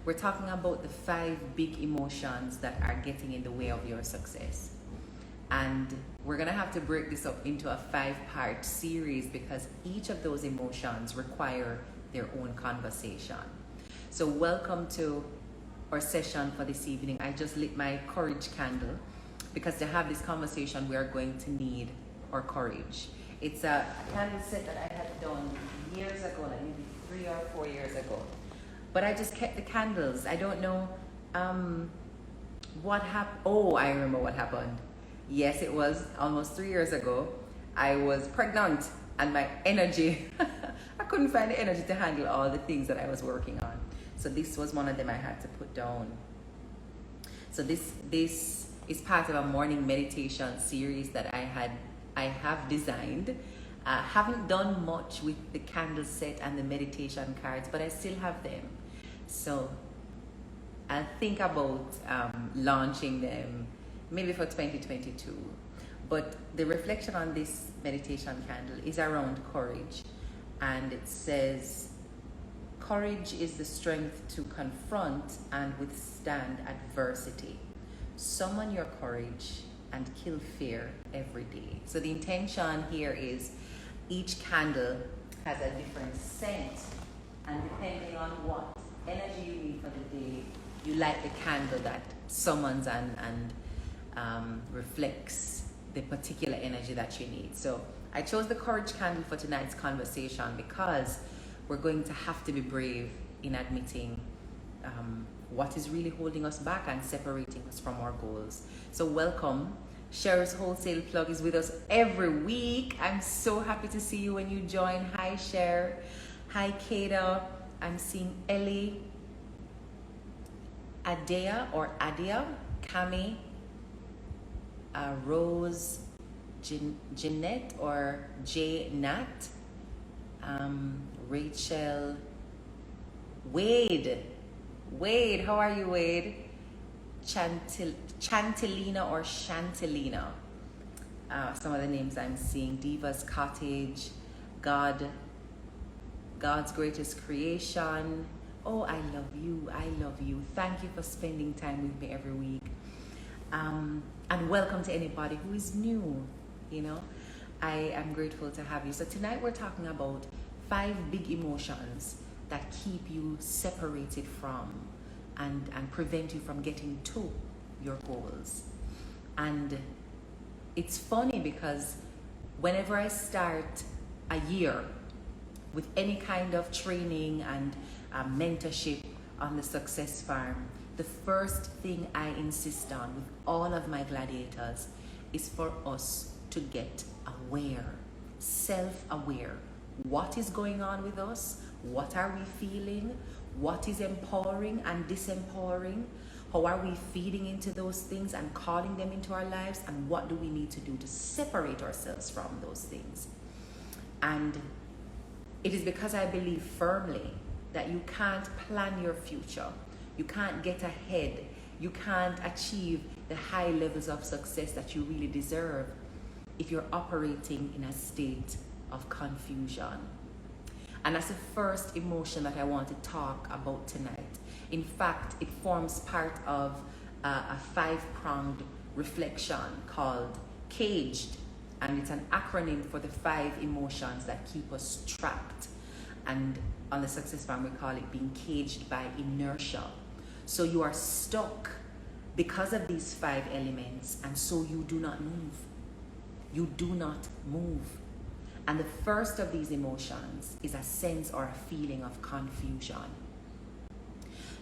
We're talking about the 5 big emotions that are getting in the way of your success. And we're going to have to break this up into a 5-part series because each of those emotions require their own conversation. So welcome to our session for this evening. I just lit my courage candle because to have this conversation, we are going to need our courage. It's a candle set that I had done years ago, like maybe 3 or 4 years ago. But I just kept the candles. I don't know what happened. Oh, I remember what happened. Yes, it was almost 3 years ago. I was pregnant and my energy, I couldn't find the energy to handle all the things that I was working on. So this was one of them I had to put down. So this is part of a morning meditation series that I have designed. Haven't done much with the candle set and the meditation cards, but I still have them. So I'll think about launching them maybe for 2022. But the reflection on this meditation candle is around courage. And it says, courage is the strength to confront and withstand adversity. Summon your courage and kill fear every day. So the intention here is each candle has a different scent, and depending on what energy you need for the day, you light the candle that summons and reflects the particular energy that you need. So I chose the courage candle for tonight's conversation because we're going to have to be brave in admitting what is really holding us back and separating us from our goals. So welcome. Cher's Wholesale Plug is with us every week. I'm so happy to see you when you join. Hi, Cher. Hi, Kada. I'm seeing Ellie, Adia, Cami, Rose, Jeanette or J Nat, Rachel, Wade, how are you, Wade? Chantilina or Chantilina. Some of the names I'm seeing: Diva's Cottage, God's Greatest Creation. Oh, I love you. Thank you for spending time with me every week. And welcome to anybody who is new. You know, I am grateful to have you. So tonight we're talking about 5 big emotions that keep you separated from and prevent you from getting to your goals. And it's funny because whenever I start a year with any kind of training and mentorship on the Success Farm, the first thing I insist on with all of my gladiators is for us to get aware, self-aware. What is going on with us? What are we feeling? What is empowering and disempowering? How are we feeding into those things and calling them into our lives? And what do we need to do to separate ourselves from those things? And it is because I believe firmly that you can't plan your future. You can't get ahead. You can't achieve the high levels of success that you really deserve if you're operating in a state of confusion. And that's the first emotion that I want to talk about tonight. In fact, it forms part of a 5-pronged reflection called CAGED. And it's an acronym for the 5 emotions that keep us trapped. And on the Success Farm, we call it being caged by inertia. So you are stuck because of these 5 elements, and so you do not move. You do not move. And the first of these emotions is a sense or a feeling of confusion.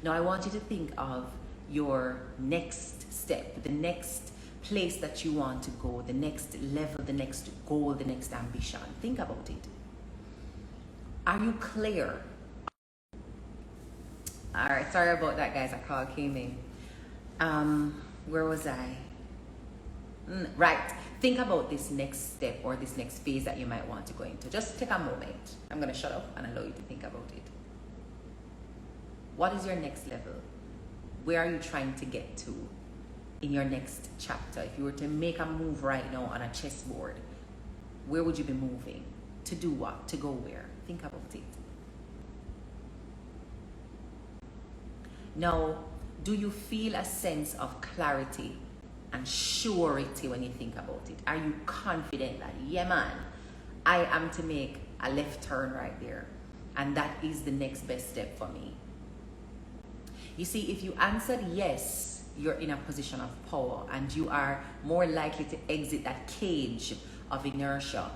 Now I want you to think of your next step, the next place that you want to go, the next level, the next goal, the next ambition. Think about it. Are you clear? All right, sorry about that, guys. A call came in. Where was I? Right. Think about this next step or this next phase that you might want to go into. Just take a moment. I'm going to shut up and allow you to think about it. What is your next level? Where are you trying to get to in your next chapter? If you were to make a move right now on a chessboard, where would you be moving? To do what? To go where? Think about it. Now, do you feel a sense of clarity and surety when you think about it? Are you confident that, yeah, man, I am to make a left turn right there, and that is the next best step for me? You see, if you answered yes, you're in a position of power and you are more likely to exit that cage of inertia.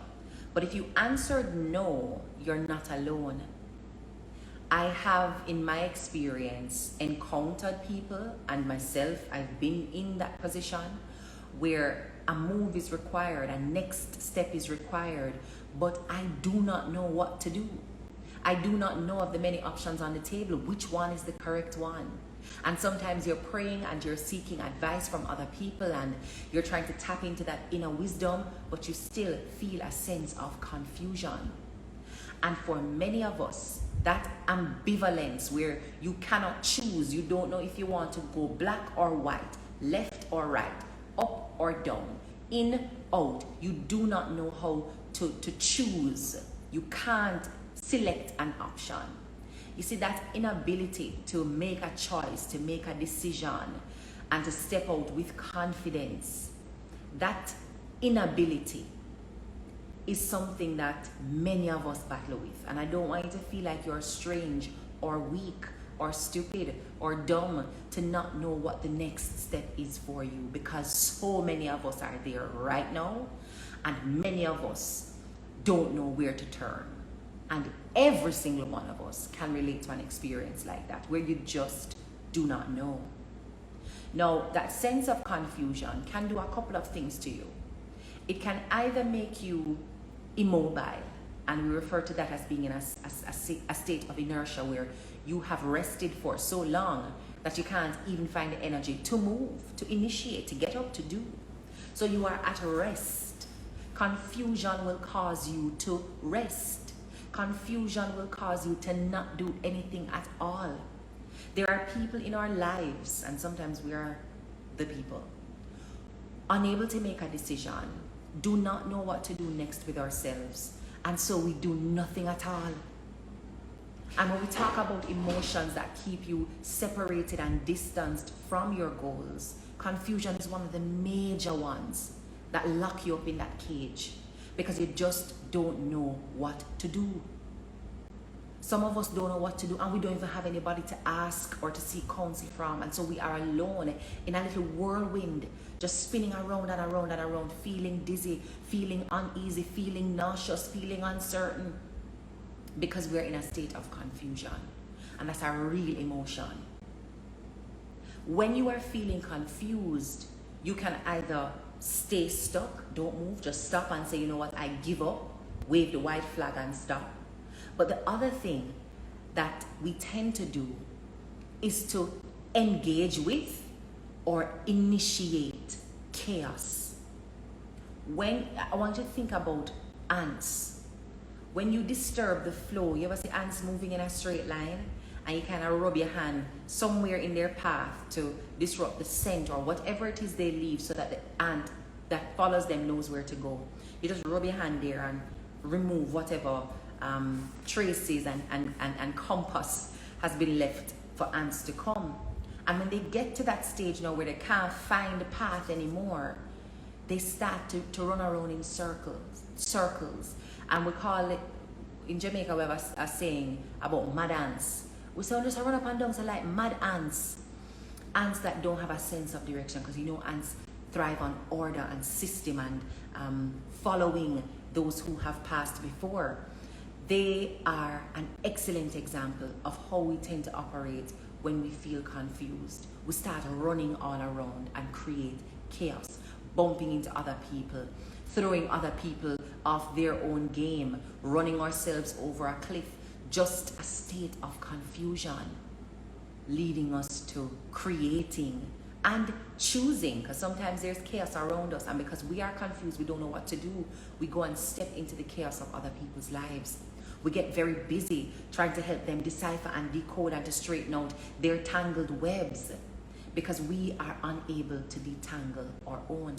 But if you answered no, you're not alone. I have, in my experience, encountered people, and myself, I've been in that position where a move is required, a next step is required, but I do not know what to do. I do not know of the many options on the table, which one is the correct one. And sometimes you're praying and you're seeking advice from other people and you're trying to tap into that inner wisdom, but you still feel a sense of confusion. And for many of us, that ambivalence where you cannot choose, you don't know if you want to go black or white, left or right, up or down, in, out. You do not know how to choose. You can't select an option. You see, that inability to make a choice, to make a decision, and to step out with confidence, that inability is something that many of us battle with. And I don't want you to feel like you're strange or weak or stupid or dumb to not know what the next step is for you, because so many of us are there right now, and many of us don't know where to turn. And every single one of us can relate to an experience like that, where you just do not know. Now, that sense of confusion can do a couple of things to you. It can either make you immobile, and we refer to that as being in a state of inertia, where you have rested for so long that you can't even find the energy to move, to initiate, to get up, to do. So you are at rest. Confusion will cause you to rest. Confusion will cause you to not do anything at all. There are people in our lives, and sometimes we are the people, unable to make a decision, do not know what to do next with ourselves, and so we do nothing at all. And when we talk about emotions that keep you separated and distanced from your goals, confusion is one of the major ones that lock you up in that cage, because you just don't know what to do. Some of us don't know what to do, and we don't even have anybody to ask or to seek counsel from, and so we are alone in a little whirlwind, just spinning around and around and around, feeling dizzy, feeling uneasy, feeling nauseous, feeling uncertain, because we're in a state of confusion, and that's a real emotion. When you are feeling confused, you can either stay stuck, don't move, just stop and say, you know what, I give up, wave the white flag and stop. But the other thing that we tend to do is to engage with or initiate chaos. When I want you to think about ants. When you disturb the flow, you ever see ants moving in a straight line, and you kind of rub your hand somewhere in their path to disrupt the scent or whatever it is they leave, so that the ant that follows them knows where to go. You just rub your hand there and remove whatever traces and compass has been left for ants to come. And when they get to that stage now where they can't find the path anymore, they start to run around in circles. And we call it, in Jamaica we have a saying about mad ants. We say, just run up and down, so like mad ants. Ants that don't have a sense of direction, because you know ants thrive on order and system and following those who have passed before. They are an excellent example of how we tend to operate when we feel confused. We start running all around and create chaos, bumping into other people, throwing other people off their own game, running ourselves over a cliff. Just a state of confusion, leading us to creating and choosing, because sometimes there's chaos around us, and because we are confused, we don't know what to do, we go and step into the chaos of other people's lives. We get very busy trying to help them decipher and decode and to straighten out their tangled webs, because we are unable to detangle our own.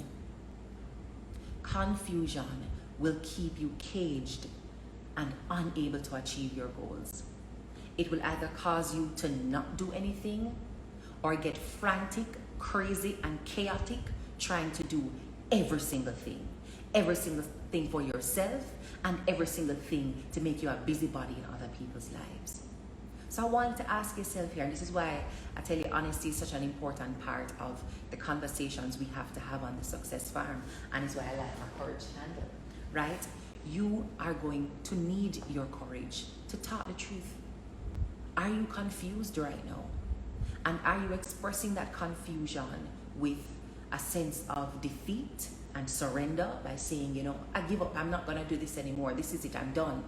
Confusion will keep you caged and unable to achieve your goals. It will either cause you to not do anything, or get frantic, crazy, and chaotic trying to do every single thing. Every single thing for yourself and every single thing to make you a busybody in other people's lives. So I want to ask yourself here, and this is why I tell you honesty is such an important part of the conversations we have to have on the Success Farm, and it's why I like my courage handle, right? You are going to need your courage to talk the truth. Are you confused right now? And are you expressing that confusion with a sense of defeat and surrender by saying, you know, I give up, I'm not going to do this anymore, this is it, I'm done?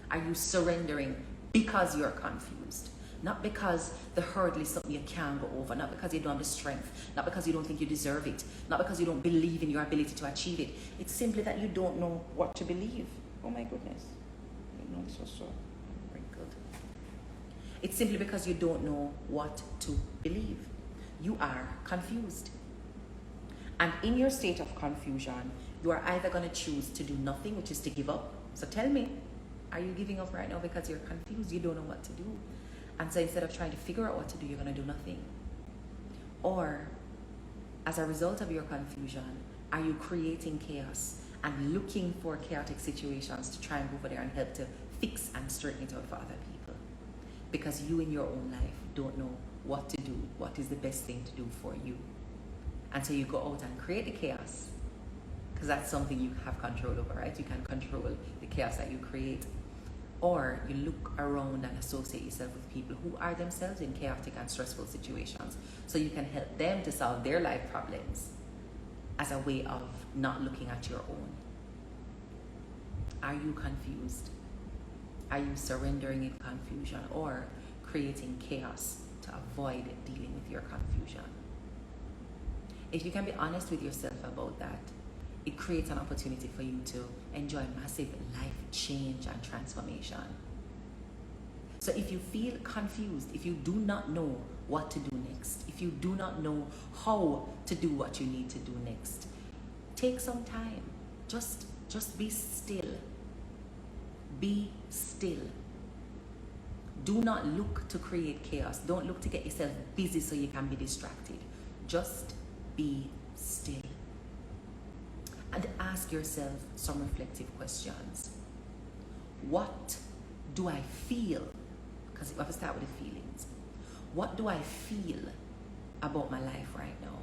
Are you surrendering because you're confused? Not because the hurdle is something you can't go over, not because you don't have the strength, not because you don't think you deserve it, not because you don't believe in your ability to achieve it. It's simply that you don't know what to believe. Oh my goodness. You know, this was so wrinkled. It's simply because you don't know what to believe. You are confused. And in your state of confusion, you are either going to choose to do nothing, which is to give up. So tell me, are you giving up right now because you're confused? You don't know what to do. And so instead of trying to figure out what to do, you're going to do nothing. Or as a result of your confusion, are you creating chaos and looking for chaotic situations to try and go over there and help to fix and straighten it out for other people? Because you in your own life don't know what to do, what is the best thing to do for you. And so you go out and create the chaos, because that's something you have control over, right? You can control the chaos that you create. Or you look around and associate yourself with people who are themselves in chaotic and stressful situations, so you can help them to solve their life problems as a way of not looking at your own. Are you confused? Are you surrendering in confusion or creating chaos to avoid dealing with your confusion? If you can be honest with yourself about that, it creates an opportunity for you to enjoy massive life change and transformation. So if you feel confused, if you do not know what to do next, if you do not know how to do what you need to do next, take some time. Just be still. Be still. Do not look to create chaos. Don't look to get yourself busy so you can be distracted. Just be still. And ask yourself some reflective questions. What do I feel? Because you have to start with the feelings. What do I feel about my life right now?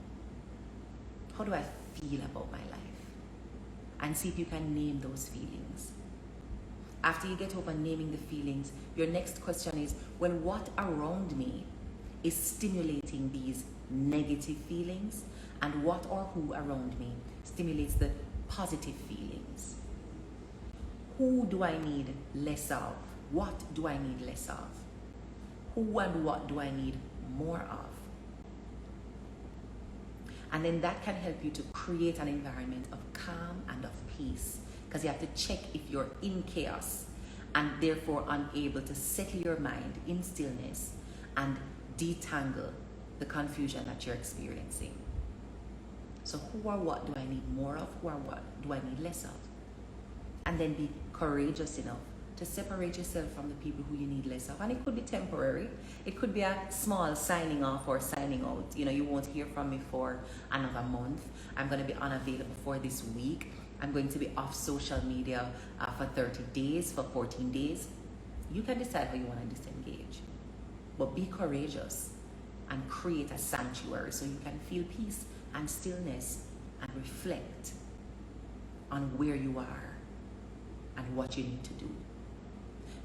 How do I feel about my life? And see if you can name those feelings. After you get over naming the feelings, your next question is, well, what around me is stimulating these negative feelings? And what or who around me stimulates the positive feelings? Who do I need less of? What do I need less of? Who and what do I need more of? And then that can help you to create an environment of calm and of peace, because you have to check if you're in chaos and therefore unable to settle your mind in stillness and detangle the confusion that you're experiencing. So who or what do I need more of? Who or what do I need less of? And then be courageous enough to separate yourself from the people who you need less of. And it could be temporary. It could be a small signing off or signing out. You know, you won't hear from me for another month. I'm going to be unavailable for this week. I'm going to be off social media for 30 days, for 14 days. You can decide how you want to disengage. But be courageous and create a sanctuary so you can feel peace and stillness and reflect on where you are and what you need to do.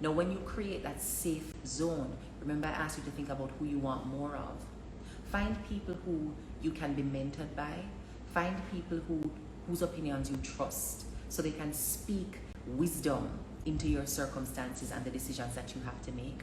Now, when you create that safe zone, remember I asked you to think about who you want more of. Find people who you can be mentored by. Find people whose opinions you trust, so they can speak wisdom into your circumstances and the decisions that you have to make.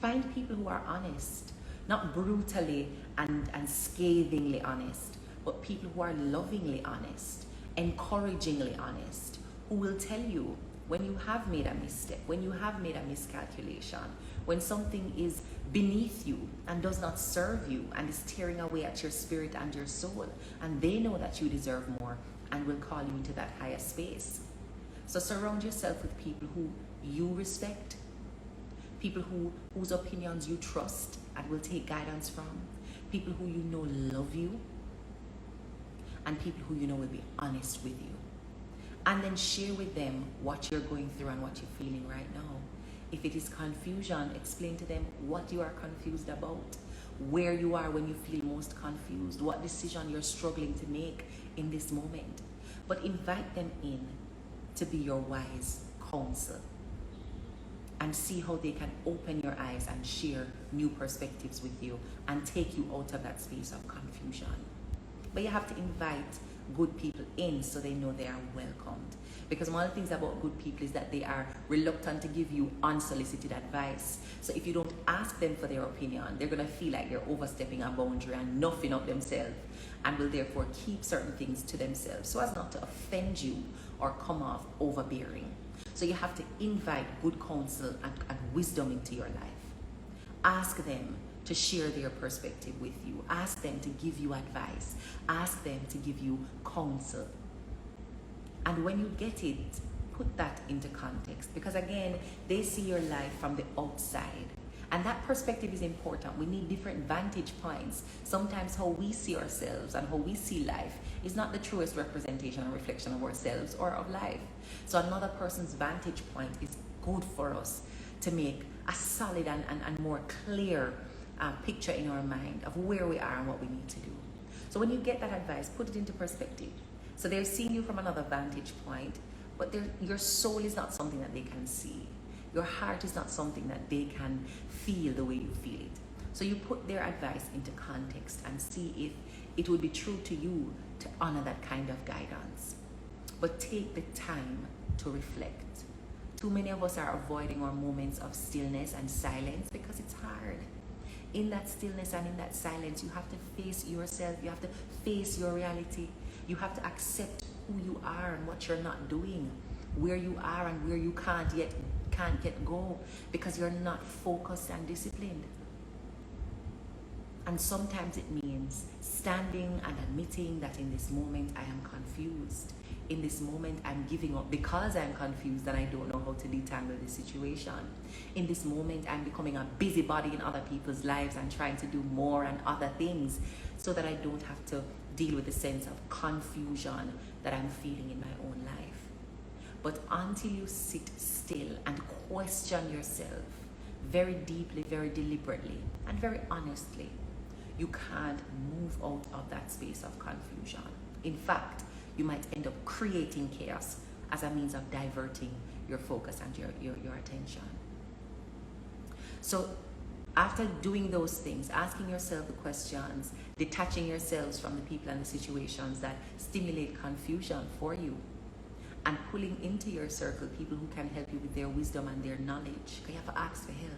Find people who are honest, not brutally and scathingly honest, but people who are lovingly honest, encouragingly honest, who will tell you when you have made a misstep, when you have made a miscalculation, when something is beneath you and does not serve you and is tearing away at your spirit and your soul, and they know that you deserve more and will call you into that higher space. So surround yourself with people who you respect, people whose opinions you trust and will take guidance from, people who you know love you, and people who you know will be honest with you. And then share with them what you're going through and what you're feeling right now. If it is confusion, explain to them what you are confused about, where you are when you feel most confused, what decision you're struggling to make in this moment. But invite them in to be your wise counsel and see how they can open your eyes and share new perspectives with you and take you out of that space of confusion. But you have to invite good people in so they know they are welcomed. Because one of the things about good people is that they are reluctant to give you unsolicited advice. So if you don't ask them for their opinion, they're going to feel like they're overstepping a boundary and nuffing up themselves, and will therefore keep certain things to themselves so as not to offend you or come off overbearing. So you have to invite good counsel and wisdom into your life. Ask them to share their perspective with you. Ask them to give you advice. Ask them to give you counsel. And when you get it, put that into context. Because again, they see your life from the outside. And that perspective is important. We need different vantage points. Sometimes how we see ourselves and how we see life is not the truest representation or reflection of ourselves or of life. So another person's vantage point is good for us to make a solid and more clear picture in our mind of where we are and what we need to do. So when you get that advice, put it into perspective. So they're seeing you from another vantage point, but your soul is not something that they can see. Your heart is not something that they can feel the way you feel it. So you put their advice into context and see if it would be true to you to honor that kind of guidance. But take the time to reflect. Too many of us are avoiding our moments of stillness and silence because it's hard. In that stillness and in that silence, you have to face yourself. You have to face your reality. You have to accept who you are and what you're not doing, where you are and where you can't yet go because you're not focused and disciplined. And sometimes it means standing and admitting that in this moment I am confused. In this moment I'm giving up because I'm confused and I don't know how to detangle the situation. In this moment I'm becoming a busybody in other people's lives and trying to do more and other things so that I don't have to deal with the sense of confusion that I'm feeling in my own life. But until you sit still and question yourself very deeply, very deliberately, and very honestly, you can't move out of that space of confusion. In fact, you might end up creating chaos as a means of diverting your focus and your attention. So after doing those things, asking yourself the questions, detaching yourselves from the people and the situations that stimulate confusion for you, and pulling into your circle people who can help you with their wisdom and their knowledge, because you have to ask for help.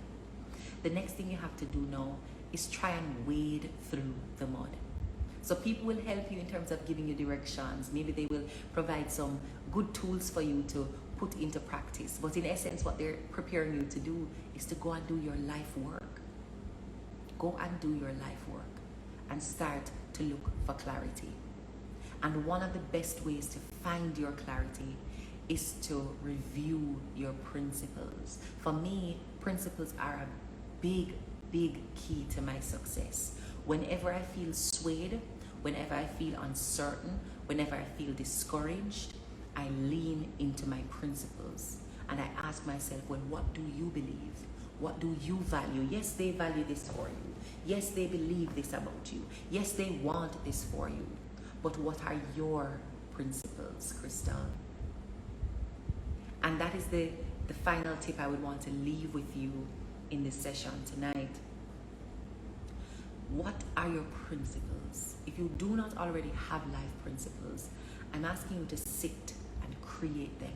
The next thing you have to do now is try and wade through the mud. So people will help you in terms of giving you directions. Maybe they will provide some good tools for you to put into practice. But in essence, what they're preparing you to do is to go and do your life work. Go and do your life work and start to look for clarity. And one of the best ways to find your clarity is to review your principles. For me, principles are a big key to my success. Whenever I feel swayed, whenever I feel uncertain, whenever I feel discouraged, I lean into my principles and I ask myself, well, what do you believe? What do you value? Yes, they value this for you. Yes, they believe this about you. Yes, they want this for you. But what are your principles, Krystal? And that is the final tip I would want to leave with you in this session tonight. What are your principles? If you do not already have life principles, I'm asking you to sit and create them.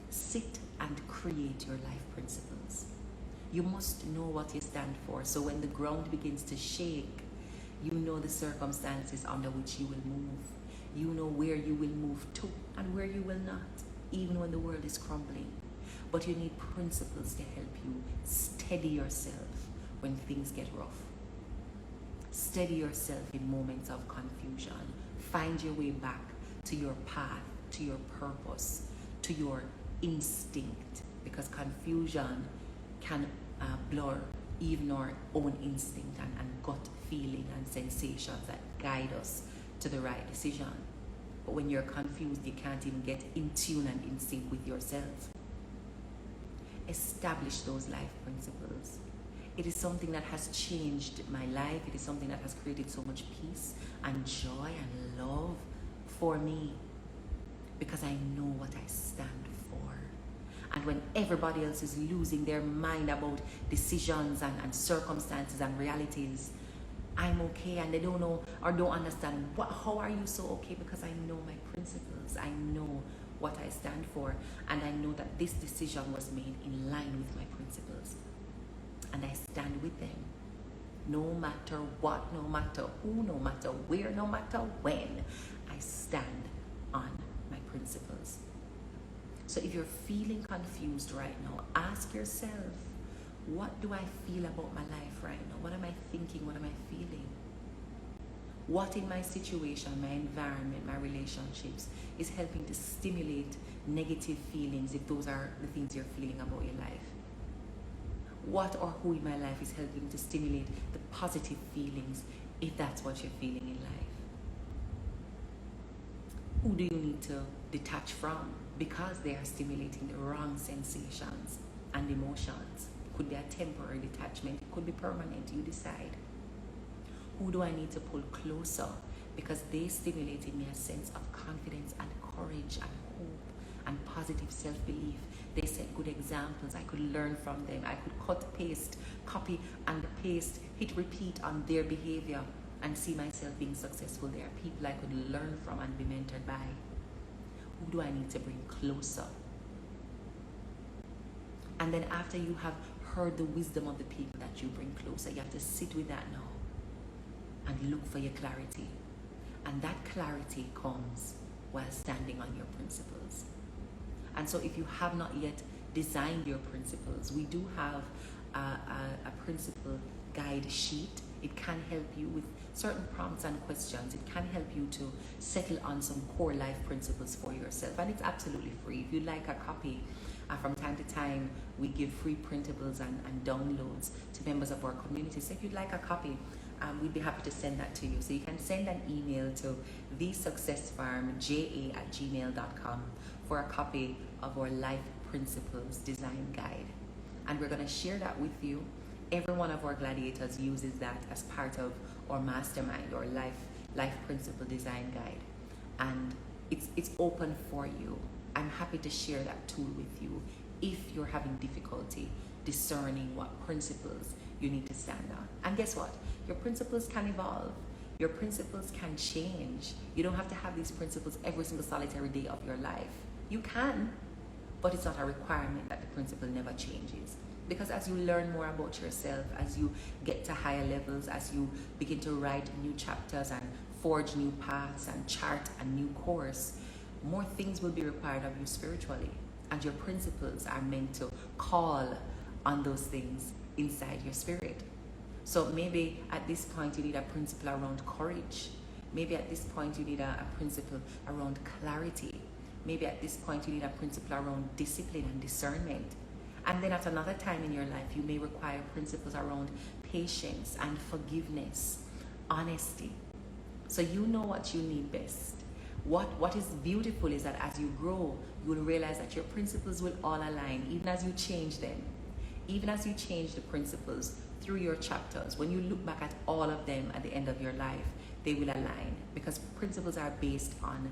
Sit and create your life principles. You must know what you stand for, so when the ground begins to shake, you know the circumstances under which you will move. You know where you will move to and where you will not, even when the world is crumbling. But you need principles to help you steady yourself when things get rough. Steady yourself in moments of confusion. Find your way back to your path, to your purpose, to your instinct, because confusion can blur even our own instinct and gut feeling and sensations that guide us to the right decision. But when you're confused, you can't even get in tune and in sync with yourself. Establish those life principles. It is something that has changed my life. It is something that has created so much peace and joy and love for me, because I know what I stand for. And when everybody else is losing their mind about decisions and circumstances and realities, I'm okay, and they don't know or don't understand how are you so okay, because I know my principles. I know what I stand for, and I know that this decision was made in line with my principles, and I stand with them no matter what, no matter who, no matter where, no matter when. I stand on my principles. So if you're feeling confused right now, ask yourself, what do I feel about my life right now? What am I thinking? What am I feeling? What in my situation, my environment, my relationships is helping to stimulate negative feelings, if those are the things you're feeling about your life? What or who in my life is helping to stimulate the positive feelings, if that's what you're feeling in life? Who do you need to detach from because they are stimulating the wrong sensations and emotions? Could be a temporary detachment, it could be permanent, you decide. Who do I need to pull closer because they stimulated me a sense of confidence and courage and hope and positive self-belief? They set good examples. I could learn from them. I could cut, paste, copy and paste, hit repeat on their behavior and see myself being successful. There are people I could learn from and be mentored by. Who do I need to bring closer? And then after you have heard the wisdom of the people that you bring closer, you have to sit with that now and look for your clarity. And that clarity comes while standing on your principles. And so if you have not yet designed your principles, we do have a principle guide sheet. It can help you with certain prompts and questions. It can help you to settle on some core life principles for yourself. And it's absolutely free. If you'd like a copy, from time to time, we give free printables and downloads to members of our community. So if you'd like a copy, we'd be happy to send that to you. So you can send an email to thesuccessfarmja@gmail.com for a copy of our Life Principles Design Guide. And we're going to share that with you. Every one of our gladiators uses that as part of our mastermind or life principle design guide. And it's open for you. I'm happy to share that tool with you if you're having difficulty discerning what principles you need to stand on. And guess what? Your principles can evolve. Your principles can change. You don't have to have these principles every single solitary day of your life. You can, but it's not a requirement that the principle never changes. Because as you learn more about yourself, as you get to higher levels, as you begin to write new chapters and forge new paths and chart a new course, more things will be required of you spiritually. And your principles are meant to call on those things inside your spirit. So maybe at this point you need a principle around courage. Maybe at this point you need a principle around clarity. Maybe at this point you need a principle around discipline and discernment. And then at another time in your life, you may require principles around patience and forgiveness, honesty. So you know what you need best. What is beautiful is that as you grow, you will realize that your principles will all align, even as you change them. Even as you change the principles through your chapters, when you look back at all of them at the end of your life, they will align, because principles are based on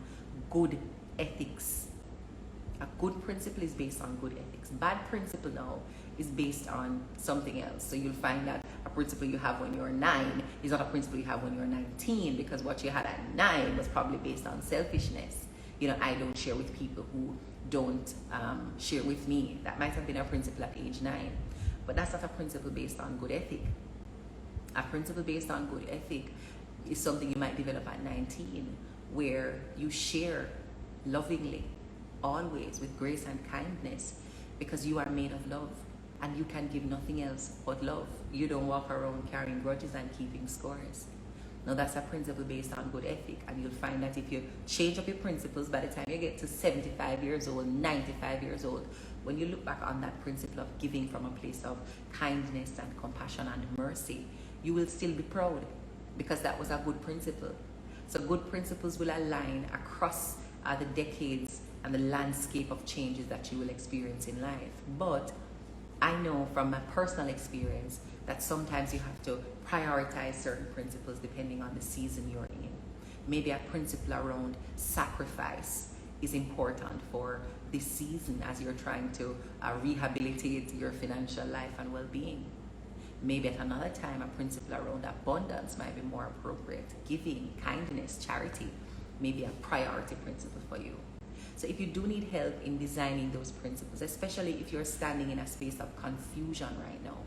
good ethics. A good principle is based on good ethics. Bad principle now is based on something else. So you'll find that a principle you have when you're 9 is not a principle you have when you're 19, because what you had at 9 was probably based on selfishness. You know, I don't share with people who don't share with me. That might have been a principle at age 9, but that's not a principle based on good ethic. A principle based on good ethic is something you might develop at 19, where you share lovingly, always with grace and kindness, because you are made of love and you can give nothing else but love. You don't walk around carrying grudges and keeping scores. Now that's a principle based on good ethic, and you'll find that if you change up your principles, by the time you get to 75 years old, 95 years old, when you look back on that principle of giving from a place of kindness and compassion and mercy, you will still be proud because that was a good principle. So good principles will align across the decades and the landscape of changes that you will experience in life. But I know from my personal experience that sometimes you have to prioritize certain principles depending on the season you're in. Maybe a principle around sacrifice is important for this season as you're trying to rehabilitate your financial life and well-being. Maybe at another time, a principle around abundance might be more appropriate. Giving, kindness, charity may be a priority principle for you. So if you do need help in designing those principles, especially if you're standing in a space of confusion right now,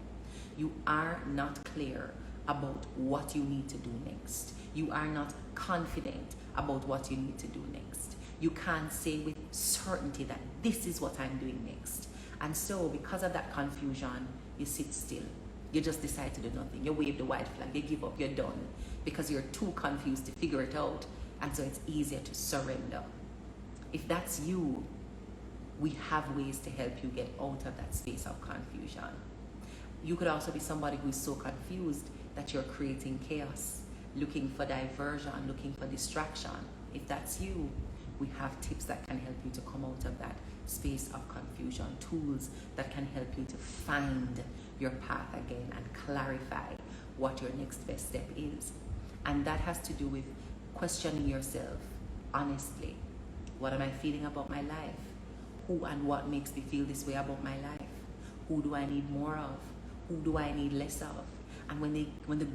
you are not clear about what you need to do next. You are not confident about what you need to do next. You can't say with certainty that this is what I'm doing next. And so because of that confusion, you sit still. You just decide to do nothing. You wave the white flag, you give up, you're done. Because you're too confused to figure it out. And so it's easier to surrender. If that's you, we have ways to help you get out of that space of confusion. You could also be somebody who is so confused that you're creating chaos, looking for diversion, looking for distraction. If that's you, we have tips that can help you to come out of that space of confusion, tools that can help you to find your path again and clarify what your next best step is. And that has to do with questioning yourself honestly. What am I feeling about my life? Who and what makes me feel this way about my life? Who do I need more of? Who do I need less of? And when the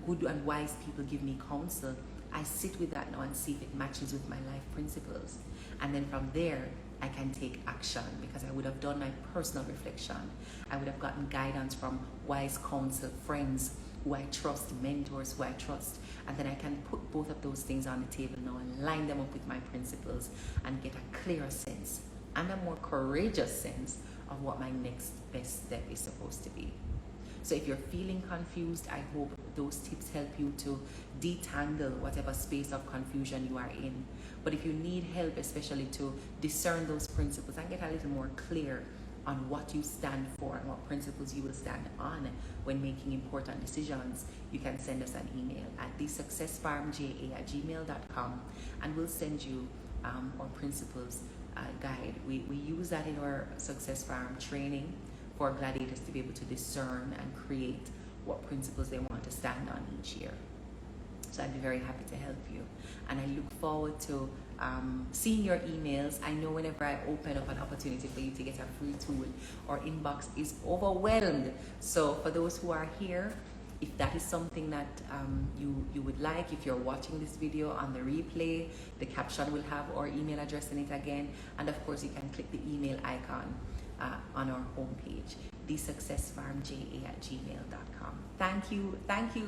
good and wise people give me counsel, I sit with that now and see if it matches with my life principles. And then from there, I can take action because I would have done my personal reflection. I would have gotten guidance from wise counsel, friends who I trust, mentors who I trust. And then I can put both of those things on the table now and line them up with my principles and get a clearer sense and a more courageous sense of what my next best step is supposed to be. So if you're feeling confused, I hope those tips help you to detangle whatever space of confusion you are in. But if you need help, especially to discern those principles and get a little more clear on what you stand for and what principles you will stand on when making important decisions, you can send us an email at thesuccessfarmja@gmail.com and we'll send you our principles guide. We use that in our Success Farm training for gladiators to be able to discern and create what principles they want to stand on each year. So I'd be very happy to help you. And I look forward to seeing your emails. I know whenever I open up an opportunity for you to get a free tool, our inbox is overwhelmed. So for those who are here, if that is something that you would like, if you're watching this video on the replay, the caption will have our email address in it again. And of course, you can click the email icon on our homepage, thesuccessfarmja@gmail.com. Thank you,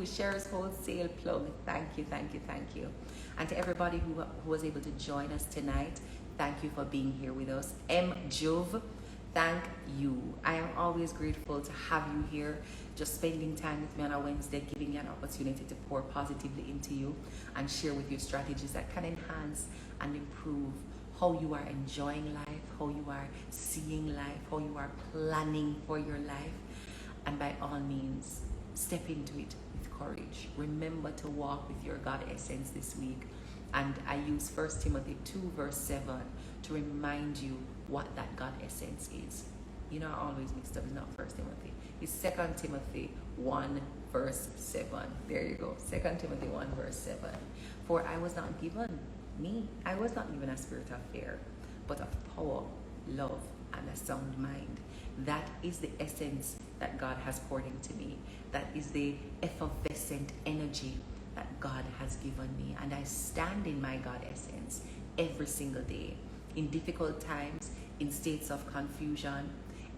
Cher's wholesale plug. Thank you. And to everybody who was able to join us tonight, thank you for being here with us. M. Jove, thank you. I am always grateful to have you here, just spending time with me on a Wednesday, giving you an opportunity to pour positively into you and share with you strategies that can enhance and improve how you are enjoying life, how you are seeing life, how you are planning for your life. And by all means, step into it with courage. Remember to walk with your God essence this week. And I use 1 Timothy 2 verse 7 to remind you what that God essence is. You know, I always mix up, it's not 1 Timothy. It's 2 Timothy 1 verse 7. There you go, 2 Timothy 1 verse 7. For I was not given a spirit of fear, but of power, love, and a sound mind. That is the essence that God has poured into me. That is the effervescent energy that God has given me. And I stand in my God essence every single day. In difficult times, in states of confusion,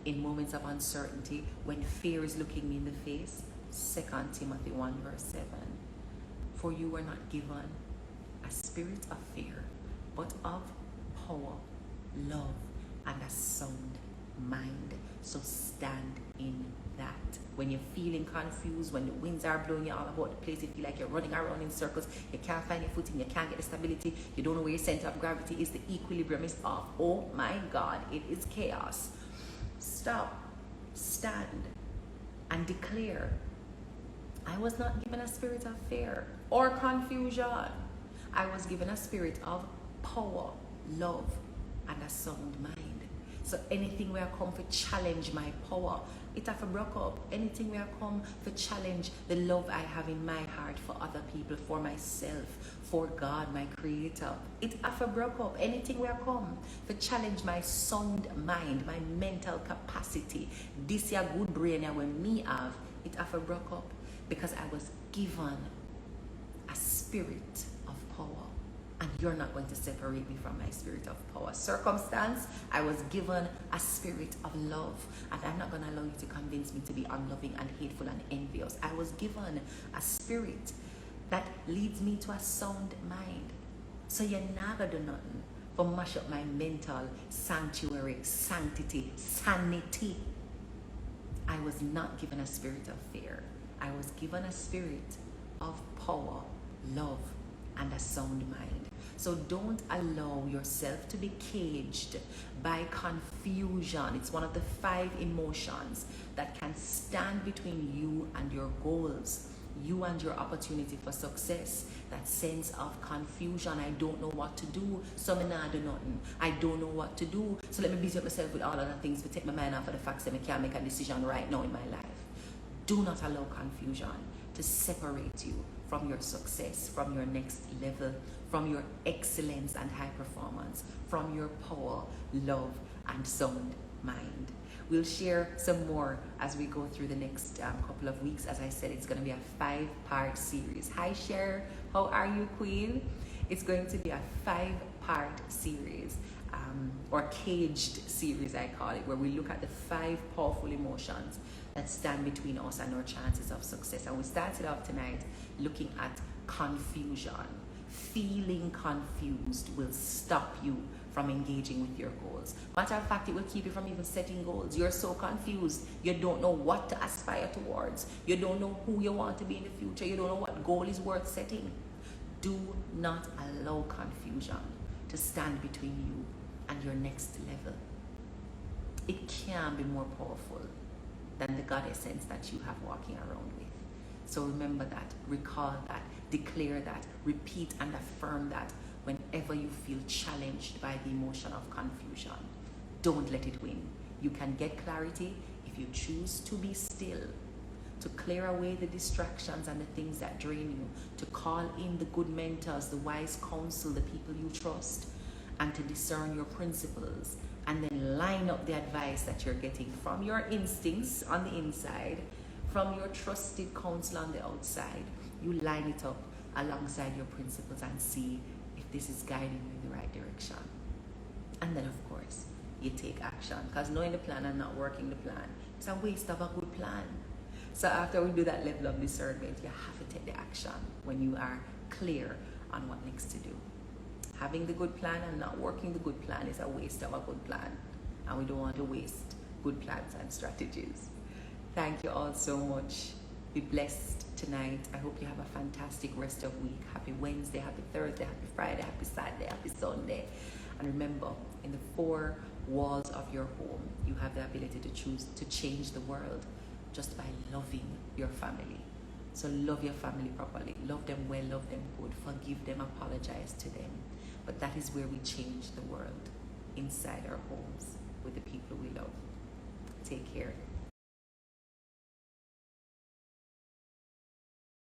in moments of uncertainty, when fear is looking me in the face. 2 Timothy 1 verse 7. For you were not given a spirit of fear, but of power, love, and a sound mind. So stand in that. When you're feeling confused, when the winds are blowing you all about the place, you feel like you're running around in circles, you can't find your footing, you can't get the stability, you don't know where your center of gravity is, the equilibrium is off. Oh my God, it is chaos. stop, stand, and declare. I was not given a spirit of fear or confusion. I was given a spirit of power, love, and a sound mind. So anything where I come to challenge my power, it have to broke up. Anything where I come to challenge the love I have in my heart for other people, for myself, for God, my creator, it have to broke up. Anything where I come to challenge my sound mind, my mental capacity, this here good brain here when me have, it have to broke up. Because I was given a spirit of power. And you're not going to separate me from my spirit of power. Circumstance, I was given a spirit of love. And I'm not going to allow you to convince me to be unloving and hateful and envious. I was given a spirit that leads me to a sound mind. So you're not going to do nothing but mash up my mental sanctuary, sanctity, sanity. I was not given a spirit of fear. I was given a spirit of power, love, and a sound mind. So don't allow yourself to be caged by confusion. It's one of the 5 emotions that can stand between you and your goals, you and your opportunity for success. That sense of confusion. I don't know what to do, so I nah do nothing. I don't know what to do, so let me busy up myself with all other things to take my mind off of the fact that I can't make a decision right now in my life. Do not allow confusion to separate you from your success, from your next level, from your excellence and high performance, from your power, love, and sound mind. We'll share some more as we go through the next couple of weeks. As I said, it's going to be a 5-part series. Hi, Cher. How are you, Queen? It's going to be a 5-part series. Or caged series, I call it, where we look at the 5 powerful emotions that stand between us and our chances of success. And we started off tonight looking at confusion. Feeling confused will stop you from engaging with your goals. Matter of fact, it will keep you from even setting goals. You're so confused. You don't know what to aspire towards. You don't know who you want to be in the future. You don't know what goal is worth setting. Do not allow confusion to stand between you and your next level. It can be more powerful than the God essence that you have walking around with. So remember that, recall that, declare that, repeat and affirm that whenever you feel challenged by the emotion of confusion. Don't let it win. You can get clarity if you choose to be still, to clear away the distractions and the things that drain you, to call in the good mentors, the wise counsel, the people you trust, and to discern your principles, and then line up the advice that you're getting from your instincts on the inside, from your trusted counsel on the outside. You line it up alongside your principles and see if this is guiding you in the right direction. And then, of course, you take action, because knowing the plan and not working the plan, it's a waste of a good plan. So after we do that level of discernment, you have to take the action when you are clear on what next to do. Having the good plan and not working the good plan is a waste of a good plan. And we don't want to waste good plans and strategies. Thank you all so much. Be blessed tonight. I hope you have a fantastic rest of week. Happy Wednesday, happy Thursday, happy Friday, happy Saturday, happy Sunday. And remember, in the 4 walls of your home, you have the ability to choose to change the world just by loving your family. So love your family properly. Love them well, love them good. Forgive them, apologize to them. But that is where we change the world, inside our homes with the people we love. Take care.